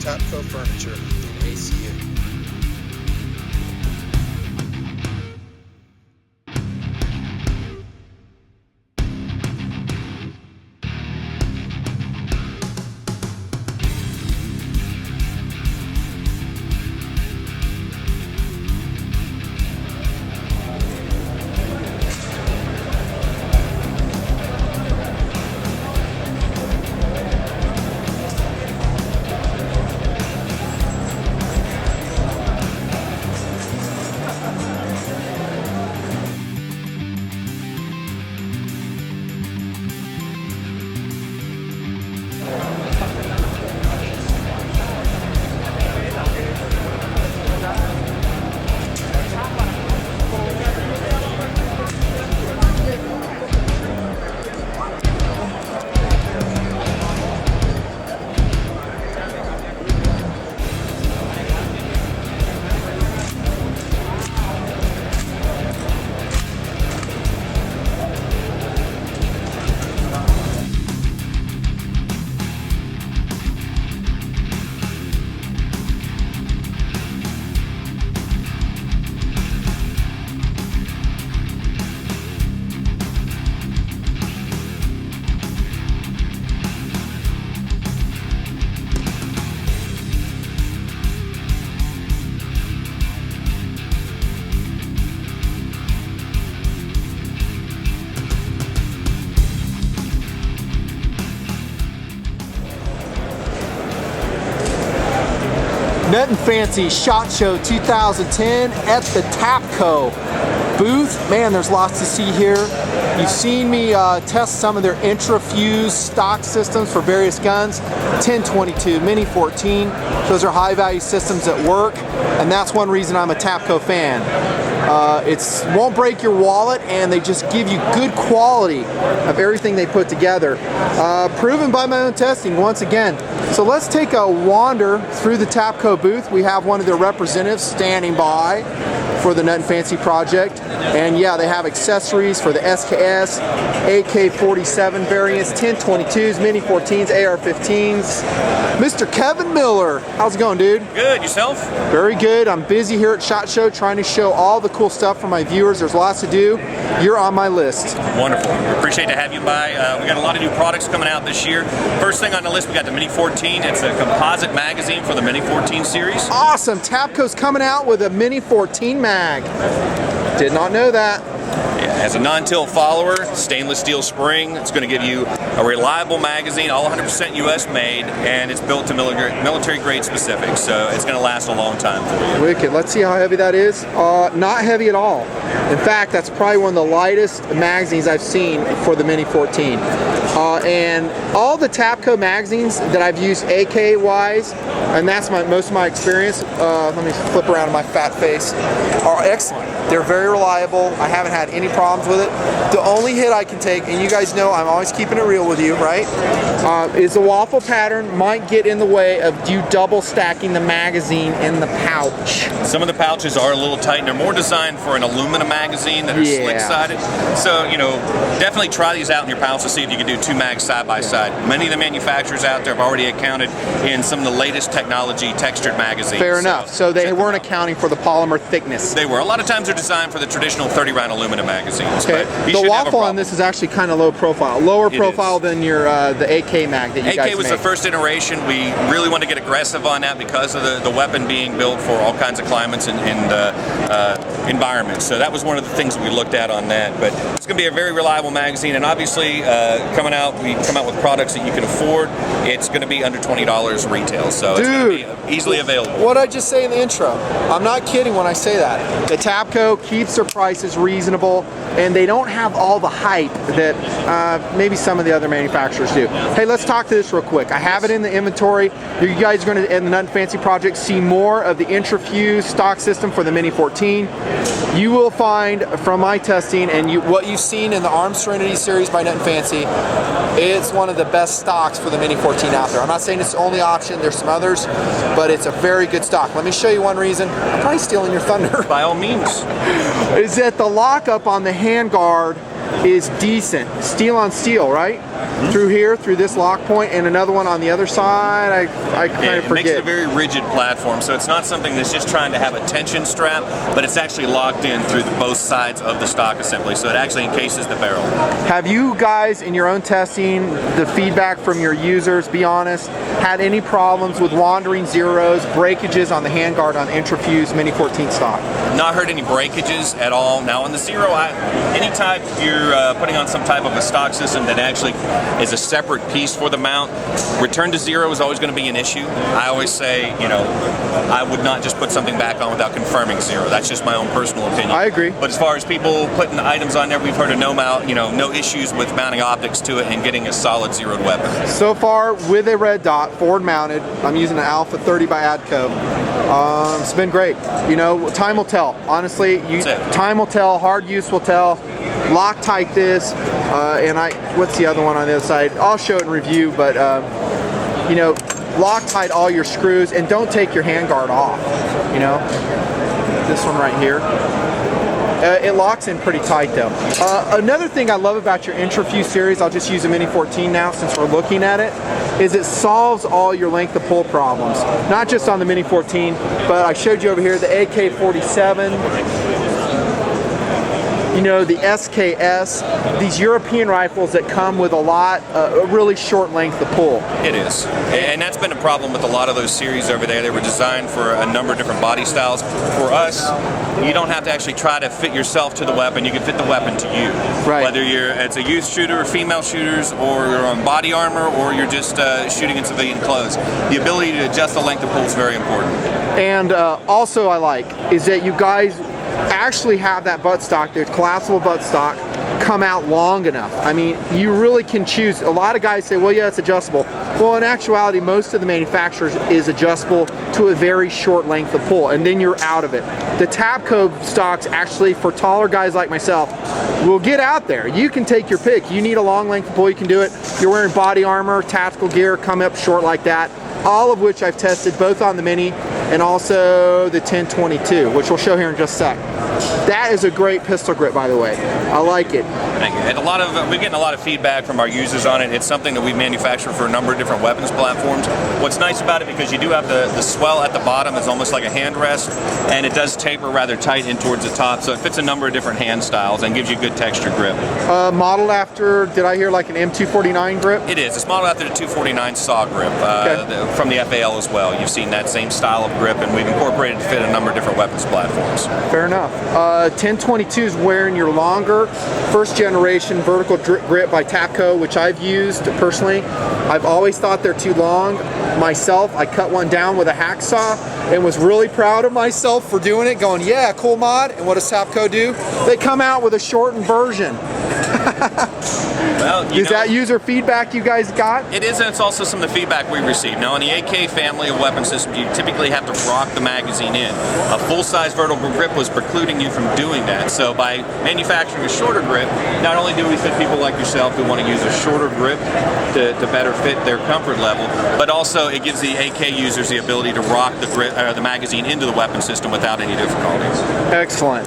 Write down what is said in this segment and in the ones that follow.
TAPCO Furniture in ACU. Nutnfancy SHOT Show 2010 at the TAPCO booth. Man, there's lots to see here. You've seen me test some of their intra-fuse stock systems for various guns. 10-22, Mini 14. Those are high-value systems that work, and that's one reason I'm a TAPCO fan. It won't break your wallet, and they just give you good quality of everything they put together. Proven by my own testing once again. So let's take a wander through the TAPCO booth. We have one of their representatives standing by for the Nutnfancy project. And yeah, they have accessories for the SKS, AK-47 variants, 10-22s, Mini 14s, AR-15s. Mr. Kevin Miller, how's it going, dude? Good, yourself? Very good. I'm busy here at SHOT Show trying to show all the cool stuff for my viewers. There's lots to do. You're on my list. Wonderful. We appreciate to have you by. We got a lot of new products coming out this year. First thing on the list, we got the Mini 14. It's a composite magazine for the Mini 14 series. Awesome. TAPCO's coming out with a Mini 14 mag. Did not know that. Yeah, as a non-tilt follower, stainless steel spring. It's going to give you a reliable magazine, all 100% US made, and it's built to military grade specific, so it's going to last a long time for you. Wicked. Let's see how heavy that is. Not heavy at all. In fact, that's probably one of the lightest magazines I've seen for the Mini 14. And all the TAPCO magazines that I've used AK-wise, and that's most of my experience, let me flip around to my fat face, are excellent. They're very reliable. I haven't had any problems with it. The only hit I can take, and you guys know I'm always keeping it real with you, right? Is the waffle pattern might get in the way of you double stacking the magazine in the pouch. Some of the pouches are a little tight, and they're more designed for an aluminum magazine that are slick-sided. So, you know, definitely try these out in your pouch to see if you can do two mags side by side. Many of the manufacturers out there have already accounted in some of the latest technology textured magazines. Fair enough. So they weren't accounting for the polymer thickness. They were. A lot of times they're designed for the traditional 30-round aluminum magazines. Okay. The waffle on this is actually kind of low profile. Lower profile than your the AK mag that you guys AK was the first iteration. We really wanted to get aggressive on that because of the weapon being built for all kinds of climates and environments. So that was one of the things that we looked at on that. But it's going to be a very reliable magazine, and obviously we come out with products that you can afford. It's going to be under $20 retail, so it's going to be easily available. What did I just say in the intro? I'm not kidding when I say that. The TAPCO keeps their prices reasonable, and they don't have all the hype that maybe some of the other manufacturers do. Hey, let's talk to this real quick. I have it in the inventory. You guys are going to, in the Nutnfancy project, see more of the intra-fuse stock system for the Mini 14. You will find from my testing and what you've seen in the Armed Serenity series by Nutnfancy, it's one of the best stocks for the Mini 14 out there. I'm not saying it's the only option. There's some others, but it's a very good stock. Let me show you one reason. I'm probably stealing your thunder. By all means. Is that the lockup on the handguard is decent. Steel on steel, right? through here, through this lock point, and another one on the other side. I kind of forget. It makes it a very rigid platform, so it's not something that's just trying to have a tension strap, but it's actually locked in through both sides of the stock assembly, so it actually encases the barrel. Have you guys, in your own testing, the feedback from your users, be honest, had any problems with wandering zeros, breakages on the handguard on Intrafuse Mini 14 stock? Not heard any breakages at all. Now on the Zero, anytime you're putting on some type of a stock system that actually is a separate piece for the mount, return to zero is always going to be an issue. I always say, you know, I would not just put something back on without confirming zero. That's just my own personal opinion. I agree. But as far as people putting items on there, we've heard of no issues with mounting optics to it and getting a solid zeroed weapon. So far, with a red dot, forward mounted, I'm using an Alpha 30 by TAPCO. It's been great. You know, time will tell. Honestly, time will tell. Hard use will tell. Loctite this, and what's the other one on the other side? I'll show it in review, but you know, Loctite all your screws and don't take your handguard off. You know, this one right here. It locks in pretty tight though. Another thing I love about your Intrafuse series, I'll just use a Mini 14 now since we're looking at it, is it solves all your length of pull problems. Not just on the Mini 14, but I showed you over here the AK-47, you know, the SKS, these European rifles that come with a really short length of pull. It is. And that's been a problem with a lot of those series over there. They were designed for a number of different body styles. For us, you don't have to actually try to fit yourself to the weapon. You can fit the weapon to you. Right. Whether it's a youth shooter, female shooters, or you're on body armor, or you're just shooting in civilian clothes. The ability to adjust the length of pull is very important. And also I like is that you guys actually have that buttstock, the collapsible buttstock, come out long enough. I mean, you really can choose. A lot of guys say, well, yeah, it's adjustable. Well, in actuality, most of the manufacturers is adjustable to a very short length of pull, and then you're out of it. The TAPCO stocks, actually, for taller guys like myself, will get out there. You can take your pick. You need a long length of pull, you can do it. You're wearing body armor, tactical gear, come up short like that. All of which I've tested both on the Mini and also the 1022, which we'll show here in just a sec. That is a great pistol grip, by the way. I like it. Thank you. And we're getting a lot of feedback from our users on it. It's something that we manufacture for a number of different weapons platforms. What's nice about it, because you do have the swell at the bottom, it's almost like a hand rest, and it does taper rather tight in towards the top, so it fits a number of different hand styles and gives you good texture grip. Modeled after, did I hear like an M249 grip? It is. It's modeled after the 249 saw grip from the FAL as well. You've seen that same style of grip, and we've incorporated it to fit a number of different weapons platforms. Fair enough. 1022 is wearing your longer first generation vertical grip by TAPCO, which I've used personally. I've always thought they're too long. Myself, I cut one down with a hacksaw and was really proud of myself for doing it, going, yeah, cool mod. And what does TAPCO do? They come out with a shortened version. Well, is that user feedback you guys got? It is, and it's also some of the feedback we received. Now, on the AK family of weapon systems, you typically have to rock the magazine in. A full-size vertical grip was precluding you from doing that. So by manufacturing a shorter grip, not only do we fit people like yourself who want to use a shorter grip to better fit their comfort level, but also it gives the AK users the ability to rock the magazine into the weapon system without any difficulties. Excellent.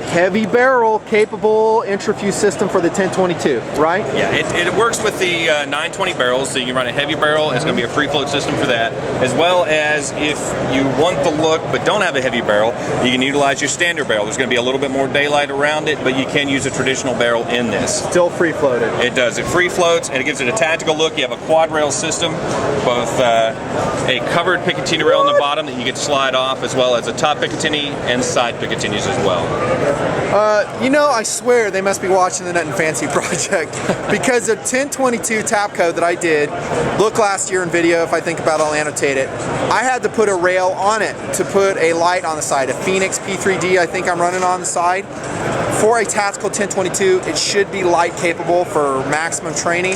Heavy barrel capable Intrafuse system for the 1022, right? Yeah, it works with the 920 barrels, so you can run a heavy barrel. It's going to be a free float system for that, as well as if you want the look but don't have a heavy barrel, you can utilize your standard barrel. There's going to be a little bit more daylight around it, but you can use a traditional barrel in this. Still free floated. It does. It free floats, and it gives it a tactical look. You have a quad rail system, both a covered Picatinny rail on the bottom that you get to slide off, as well as a top Picatinny and side Picatinnies as well. You know, I swear they must be watching the Nutnfancy project because the 1022 TAPCO that I did, look last year in video, if I think about it, I'll annotate it. I had to put a rail on it to put a light on the side, a Phoenix P3D I think I'm running on the side. For a tactical 1022, it should be light capable for maximum training.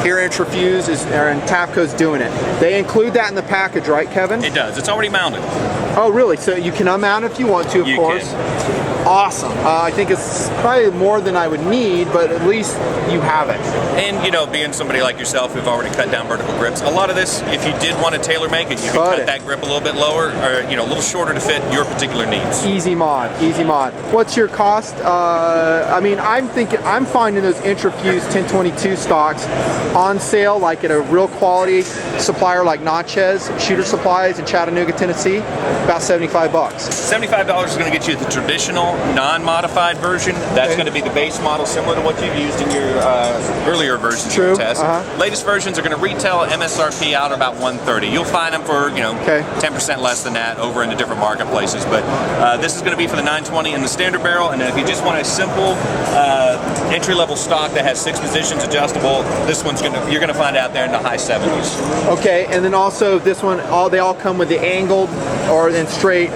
Here Intrafuse and TAPCO's doing it. They include that in the package, right, Kevin? It does. It's already mounted. Oh, really? So you can unmount if you want to, of course. Can. Awesome. I think it's probably more than I would need, but at least you have it. And you know, being somebody like yourself who've already cut down vertical grips, a lot of this, if you did want to tailor make it, you can cut that grip a little bit lower, or you know, a little shorter to fit your particular needs. Easy mod, easy mod. What's your cost? I mean, I'm finding those Intrafuse 1022 stocks on sale, like at a real quality supplier like Natchez Shooter Supplies in Chattanooga, Tennessee, about $75. $75 is going to get you the traditional, non-modified version. That's going to be the base model, similar to what you've used in your earlier versions of the test. Latest versions are going to retail MSRP out about $130. You'll find them for 10% less than that over in the different marketplaces. But this is going to be for the 920 in the standard barrel, and then if you just want a simple entry-level stock that has 6 positions adjustable, this one's you're going to find out there in the high 70s. Okay, and then also this one, they all come with the angled or then straight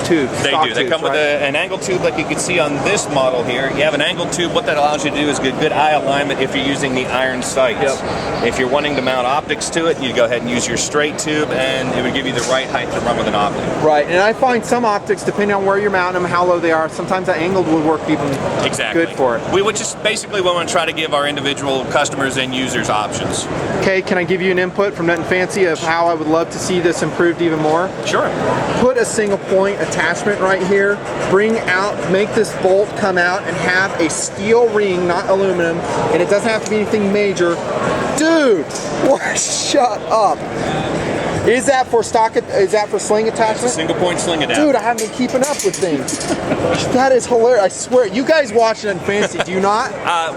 tubes. They do. They come with an angled tube like you can see on this model here. You have an angled tube. What that allows you to do is get good eye alignment if you're using the iron sights. If you're wanting to mount optics to it, you go ahead and use your straight tube, and it would give you the right height to run with an optic. Right, and I find some optics, depending on where you're mounting them, how low they are, sometimes that angled would work even good for it. We would just basically want to try to give our individual customers and users options. Okay, can I give you an input from Nutnfancy of how I would love to see this improved even more? Sure. Put a single point attachment right here, make this bolt come out and have a steel ring, not aluminum, and it doesn't have to be anything major. Dude, shut up. Is that for sling attachment? It's a single point sling attachment. Dude, I haven't been keeping up with things. That is hilarious. I swear. You guys watch Nutnfancy, do you not?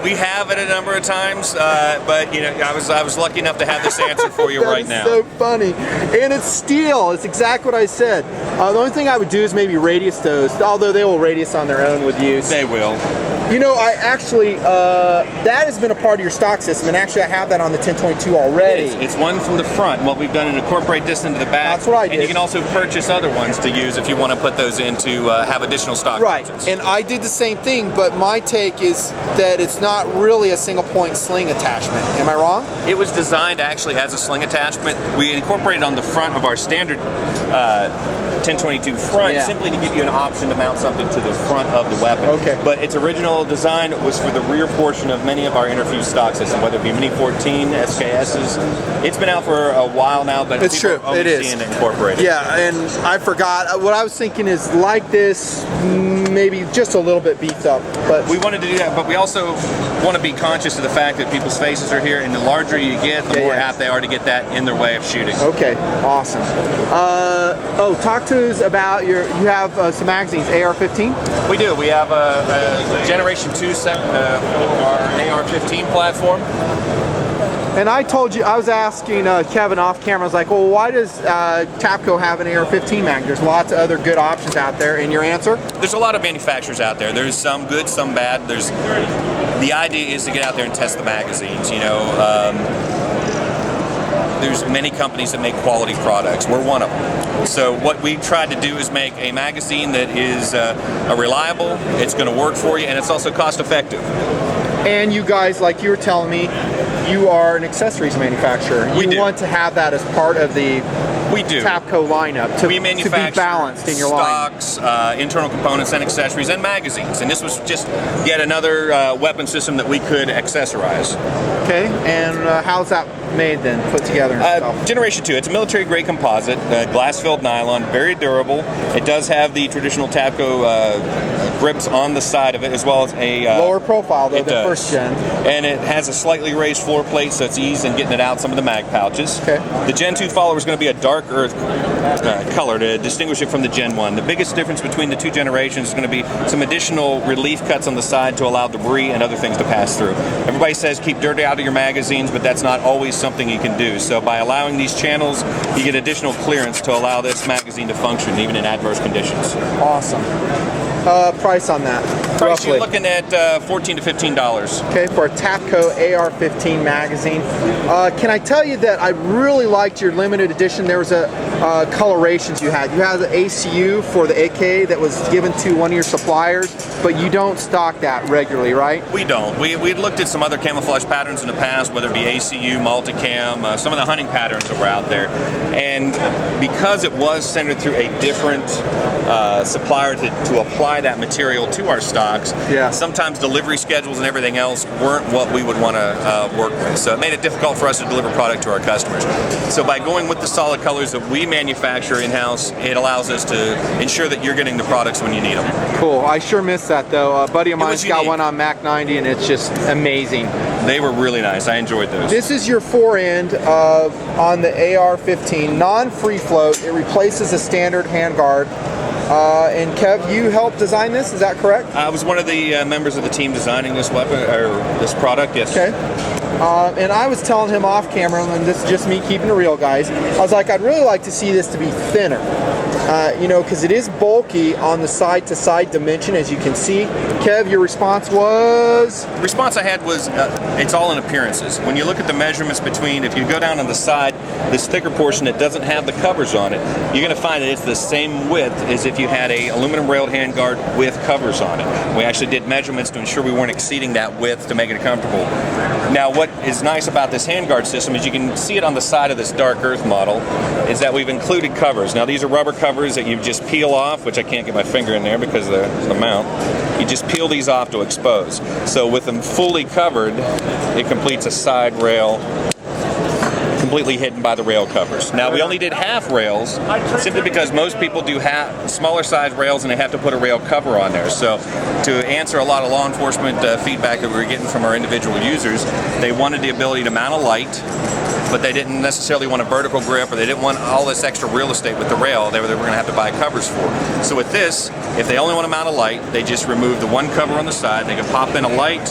We have it a number of times, but you know, I was lucky enough to have this answer for you right now. So funny. And it's steel. It's exactly what I said. The only thing I would do is maybe radius those, although they will radius on their own with use. They will. You know, I actually, that has been a part of your stock system, and actually I have that on the 1022 already. It's one from the front. What we've done is incorporate this into the back. That's what I did. And you can also purchase other ones to use if you want to put those in to have additional stock. Right, options. and I did the same thing, but my take is that it's not really a single point sling attachment. Am I wrong? It was designed actually as a sling attachment. We incorporated on the front of our standard 1022 front simply to give you an option to mount something to the front of the weapon. Okay. But its original design was for the rear portion of many of our Interfuse stock systems, whether it be Mini 14, SKSs. It's been out for a while now, but it's true. It is seeing it incorporated. Yeah, and I forgot. What I was thinking is like this, maybe just a little bit beefed up. But we wanted to do that, but we also want to be conscious of the fact that people's faces are here, and the larger you get, the more apt they are to get that in their way of shooting. Okay, awesome. Talk to us about you have some magazines, AR-15? We do. We have a Generation 2 set, our AR-15 platform. And I told you, I was asking Kevin off camera, I was like, well, why does TAPCO have an AR-15 mag? There's lots of other good options out there. And your answer? There's a lot of manufacturers out there. There's some good, some bad. The idea is to get out there and test the magazines, you know. There's many companies that make quality products. We're one of them. So what we tried to do is make a magazine that is reliable, it's going to work for you, and it's also cost effective. And you guys, like you were telling me, you are an accessories manufacturer. You want to have that as part of the TAPCO lineup to be balanced in your stocks, internal components and accessories and magazines. And this was just yet another weapon system that we could accessorize. Okay, and how's that made then, put together and stuff? Generation 2, it's a military grade composite, glass-filled nylon, very durable. It does have the traditional TAPCO grips on the side of it, as well as a lower profile though than first gen. And it has a slightly raised floor plate, so it's easy in getting it out some of the mag pouches. Okay. The Gen 2 follower is going to be a dark earth color to distinguish it from the Gen 1. The biggest difference between the two generations is going to be some additional relief cuts on the side to allow debris and other things to pass through. Everybody says keep dirt out of your magazines, but that's not always something you can do. So by allowing these channels, you get additional clearance to allow this magazine to function even in adverse conditions. Awesome. Price on that? Price roughly? you're looking at $14 to $15. Okay, for a TAPCO AR-15 magazine. Can I tell you that I really liked your limited edition? There was a colorations you had. You had the ACU for the AK that was given to one of your suppliers, but you don't stock that regularly, right? We don't. We'd looked at some other camouflage patterns in the past, whether it be ACU, multicam, some of the hunting patterns that were out there. And because it was centered through a different supplier to apply that material to our stocks, sometimes delivery schedules and everything else weren't what we would want to work with. So it made it difficult for us to deliver product to our customers. So by going with the solid colors that we manufacture in-house, it allows us to ensure that you're getting the products when you need them. Cool. I sure missed that though. A buddy of mine's got one on Mac 90 and it's just amazing. They were really nice. I enjoyed those. This is your forend on the AR-15, non-free float. It replaces a standard handguard. And Kev, you helped design this, is that correct? I was one of the members of the team designing this weapon, or this product, yes. Okay. And I was telling him off camera, and this is just me keeping it real, guys. I was like, I'd really like to see this to be thinner. You know, because it is bulky on the side-to-side dimension, as you can see. Kev, your response was? The response I had was, it's all in appearances. When you look at the measurements between, if you go down on the side, this thicker portion that doesn't have the covers on it, you're going to find that it's the same width as if you had a aluminum railed handguard with covers on it. We actually did measurements to ensure we weren't exceeding that width to make it comfortable. Now, what is nice about this handguard system is you can see it on the side of this dark earth model, is that we've included covers. Now, these are rubber covers that you just peel off, which I can't get my finger in there because of the mount. You just peel these off to expose. So with them fully covered, it completes a side rail completely hidden by the rail covers. Now, we only did half rails simply because most people do smaller size rails and they have to put a rail cover on there. So to answer a lot of law enforcement feedback that we were getting from our individual users, they wanted the ability to mount a light, but they didn't necessarily want a vertical grip, or they didn't want all this extra real estate with the rail they were going to have to buy covers for. So with this, if they only want to mount a light, they just remove the one cover on the side. They can pop in a light,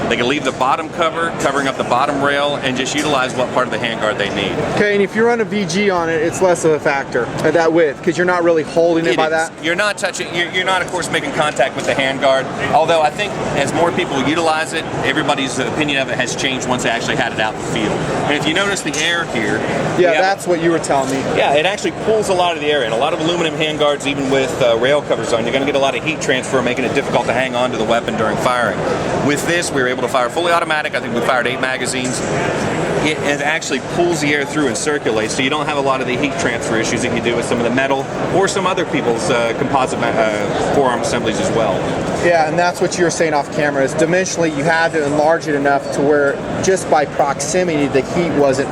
they can leave the bottom cover, covering up the bottom rail, and just utilize what part of the handguard they need. Okay, and if you run a VG on it, it's less of a factor at that width, because you're not really holding it by that? You're not touching, you're not, of course, making contact with the handguard, although I think as more people utilize it, everybody's opinion of it has changed once they actually had it out in the field. And if you notice the air here... Yeah, that's what you were telling me. Yeah, it actually pulls a lot of the air in. A lot of aluminum handguards, even with rail covers on, you're going to get a lot of heat transfer, making it difficult to hang on to the weapon during firing. With this, we were able to fire fully automatic. I think we fired 8 magazines. It actually pulls the air through and circulates, so you don't have a lot of the heat transfer issues that you do with some of the metal or some other people's composite forearm assemblies as well. Yeah, and that's what you were saying off camera, is dimensionally you had to enlarge it enough to where just by proximity the heat wasn't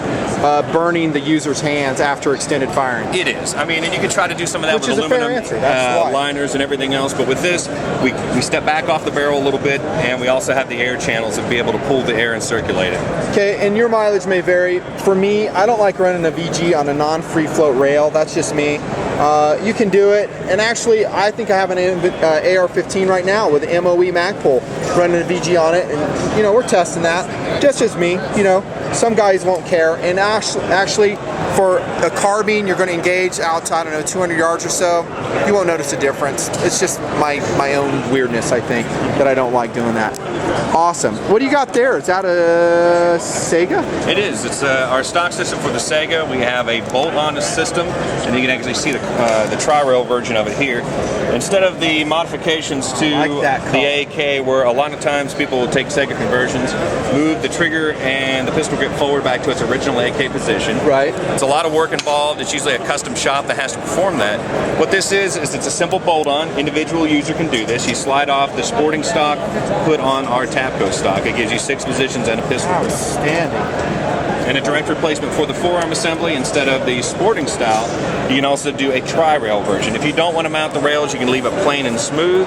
burning the user's hands after extended firing. It is. I mean, and you could try to do some of that with aluminum liners and everything else, but with this, we step back off the barrel a little bit, and we also have the air channels to be able to pull the air and circulate it. Okay, and your mileage may vary. For me, I don't like running a VG on a non-free float rail. That's just me. You can do it, and actually I think I have an AR-15 right now with an MOE Magpul running a VG on it, and you know, we're testing that. That's just me, you know. Some guys won't care, and actually for a carbine you're going to engage out to, I don't know, 200 yards or so, you won't notice a difference. It's just my own weirdness, I think, that I don't like doing that. Awesome. What do you got there? Is that a Sega? It is. It's our stock system for the Sega. We have a bolt-on system, and you can actually see the tri-rail version of it here. Instead of the modifications to the AK, where a lot of times people will take Sega conversions, move the trigger and the pistol grip forward back to its original AK position. Right. It's a lot of work involved. It's usually a custom shop that has to perform that. What this is it's a simple bolt-on. Individual user can do this. You slide off the sporting stock, put on our TAPCO stock. It gives you 6 positions and a pistol grip. Outstanding. And a direct replacement for the forearm assembly. Instead of the sporting style, you can also do a tri-rail version. If you don't want to mount the rails, you can leave it plain and smooth.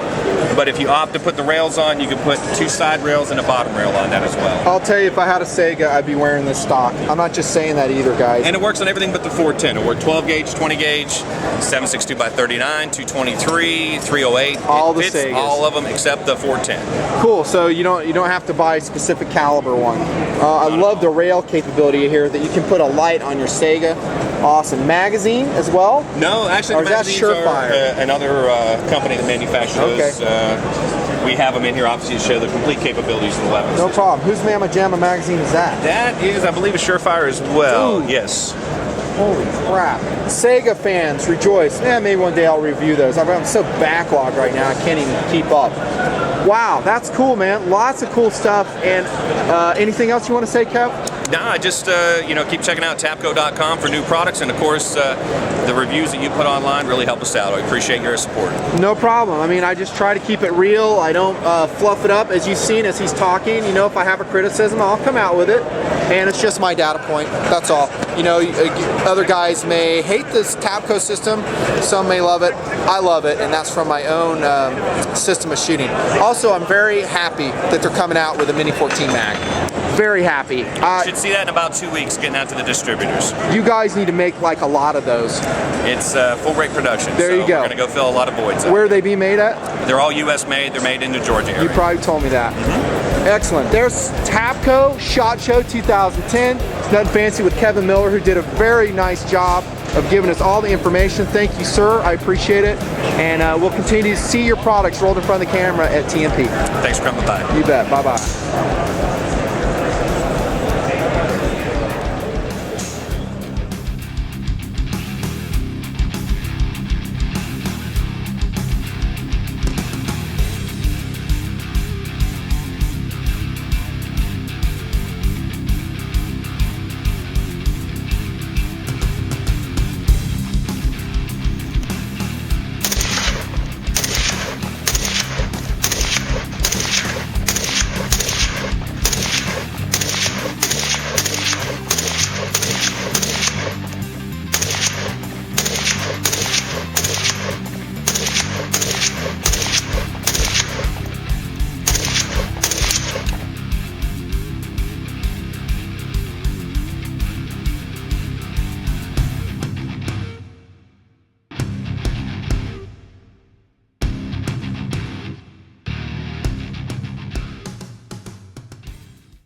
But if you opt to put the rails on, you can put 2 side rails and a bottom rail on that as well. I'll tell you, if I had a Sega, I'd be wearing this stock. I'm not just saying that either, guys. And it works on everything but the 410. It works 12 gauge, 20 gauge, 7.62x39, 223, 308. All the fits Segas. all of them except the 410. Cool. So you don't have to buy a specific caliber one. I love the rail capability here that you can put a light on your Sega. Awesome. Magazine as well? No, actually, or the is that magazines are Surefire? another company that manufactures those. we have them in here obviously to show the complete capabilities of the weapons. No problem. Whose Mamma Jamma magazine is that? That is, I believe, a Surefire as well. Ooh. Yes. Holy crap. Sega fans, rejoice. Maybe one day I'll review those. I'm so backlogged right now, I can't even keep up. Wow, that's cool, man. Lots of cool stuff. And anything else you want to say, Kev? Nah, just keep checking out TAPCO.com for new products, and of course, the reviews that you put online really help us out. I appreciate your support. No problem. I mean, I just try to keep it real. I don't fluff it up. As you've seen, as he's talking, if I have a criticism, I'll come out with it. And it's just my data point. That's all. Other guys may hate this TAPCO system. Some may love it. I love it, and that's from my own system of shooting. Also, I'm very happy that they're coming out with a Mini 14 mag. Very happy. You should see that in about 2 weeks, getting out to the distributors. You guys need to make like a lot of those. It's full rate production. There you go. We're going to go fill a lot of voids out. Where are they being made at? They're all U.S. made. They're made in the Georgia area. You probably told me that. Excellent. There's TAPCO SHOT Show 2010. Nutnfancy with Kevin Miller, who did a very nice job of giving us all the information. Thank you, sir. I appreciate it. And we'll continue to see your products rolled in front of the camera at TMP. Thanks for coming by. You bet. Bye-bye.